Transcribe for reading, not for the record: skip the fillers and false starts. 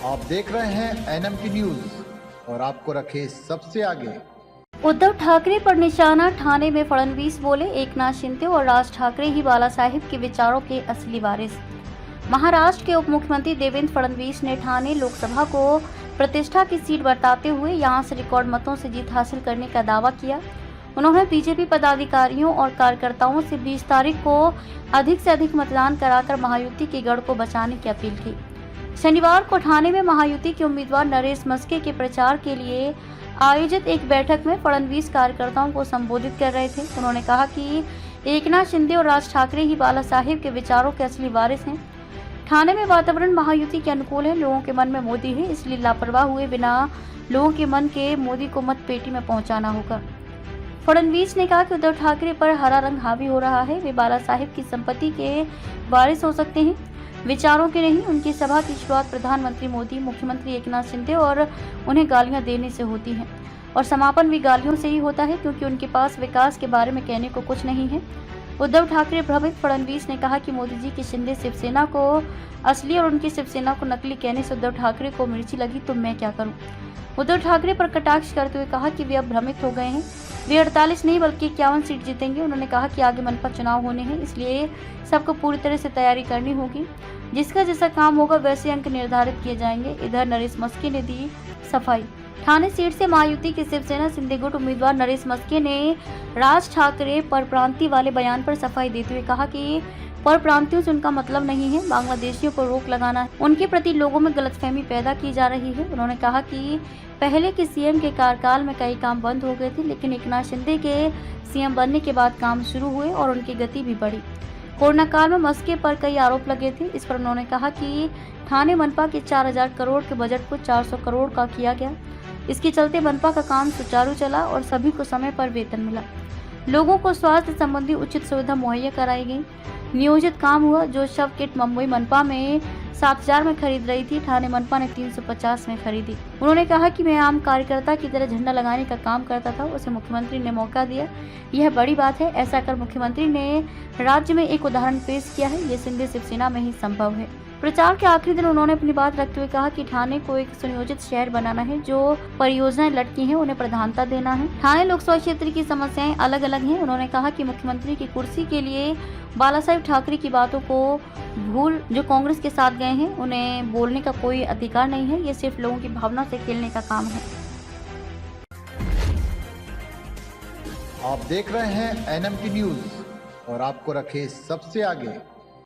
आप देख रहे हैं एनएमटी न्यूज और आपको रखे सबसे आगे। उद्धव ठाकरे पर निशाना, ठाणे में फडणवीस बोले एकनाथ शिंदे और राज ठाकरे ही बाला साहेब के विचारों के असली वारिस। महाराष्ट्र के उप मुख्यमंत्री देवेंद्र फडणवीस ने ठाणे लोकसभा को प्रतिष्ठा की सीट बताते हुए यहां से रिकॉर्ड मतों से जीत हासिल करने का दावा किया। उन्होंने बीजेपी पदाधिकारियों और कार्यकर्ताओं से 20 तारीख को अधिक से अधिक मतदान कराकर महायुति के गढ़ को बचाने की अपील की। शनिवार को ठाणे में महायुति के उम्मीदवार नरेश मस्के के प्रचार के लिए आयोजित एक बैठक में फडणवीस कार्यकर्ताओं को संबोधित कर रहे थे। उन्होंने कहा कि एकनाथ शिंदे और राज ठाकरे ही बाला साहेब के विचारों के असली वारिस हैं। ठाणे में वातावरण महायुति के अनुकूल है। लोगों के मन में मोदी है, इसलिए लापरवाह हुए बिना लोगों के मन के मोदी को मत पेटी में पहुंचाना होगा। फडणवीस ने कहा कि उद्धव ठाकरे पर हरा रंग हावी हो रहा है। वे बाला साहेब की संपत्ति के वारिस हो सकते हैं, विचारों के नहीं। उनकी सभा की शुरुआत प्रधानमंत्री मोदी, मुख्यमंत्री एकनाथ शिंदे और उन्हें गालियां देने से होती है और समापन भी गालियों से ही होता है, क्योंकि उनके पास विकास के बारे में कहने को कुछ नहीं है। उद्धव ठाकरे भ्रमित। फडणवीस ने कहा कि मोदी जी की शिंदे शिवसेना को असली और उनकी शिवसेना को नकली कहने से उद्धव ठाकरे को मिर्ची लगी तो मैं क्या करूं। उद्धव ठाकरे पर कटाक्ष करते हुए कहा कि वे अब भ्रमित हो गए हैं। वे 48 नहीं बल्कि 51 सीट जीतेंगे। उन्होंने कहा कि आगे मनपा चुनाव होने हैं, इसलिए सबको पूरी तरह से तैयारी करनी होगी। जिसका जैसा काम होगा वैसे अंक निर्धारित किए जाएंगे। इधर नरेश मस्के ने दी सफाई। ठाणे सीट से महायुति के शिवसेना शिंदे गुट उम्मीदवार नरेश मस्के ने राज ठाकरे परप्रांतीय वाले बयान पर सफाई देते हुए कहा कि परप्रांतियों से उनका मतलब नहीं है, बांग्लादेशियों पर रोक लगाना है। उनके प्रति लोगों में गलतफहमी पैदा की जा रही है। उन्होंने कहा कि पहले के सीएम के कार्यकाल में कई काम बंद हो गए थे, लेकिन एकनाथ शिंदे के सीएम बनने के बाद काम शुरू हुए और उनकी गति भी बढ़ी। कोरोना काल में मस्के पर कई आरोप लगे थे। इस पर उन्होंने कहा कि ठाणे मनपा के 4000 करोड़ के बजट को 400 करोड़ का किया गया। इसके चलते मनपा का काम सुचारू चला और सभी को समय पर वेतन मिला। लोगों को स्वास्थ्य संबंधी उचित सुविधा मुहैया कराई गई। नियोजित काम हुआ। जो शव किट मुंबई मनपा में 7000 में खरीद रही थी, ठाणे मनपा ने 350 में खरीदी। उन्होंने कहा कि मैं आम कार्यकर्ता की तरह झंडा लगाने का काम करता था, उसे मुख्यमंत्री ने मौका दिया। यह बड़ी बात है। ऐसा कर मुख्यमंत्री ने राज्य में एक उदाहरण पेश किया है। ये शिंदे शिवसेना में ही संभव है। प्रचार के आखिरी दिन उन्होंने अपनी बात रखते हुए कहा कि ठाणे को एक सुनियोजित शहर बनाना है। जो परियोजनाएं लटकी हैं उन्हें प्रधानता देना है। ठाणे लोकसभा क्षेत्र की समस्याएं अलग अलग हैं। उन्होंने कहा कि मुख्यमंत्री की कुर्सी के लिए बाला साहेब ठाकरे की बातों को भूल जो कांग्रेस के साथ गए हैं उन्हें बोलने का कोई अधिकार नहीं है। ये सिर्फ लोगों की भावना से खेलने का काम है। आप देख रहे हैं एनएमटी न्यूज और आपको रखे सबसे आगे।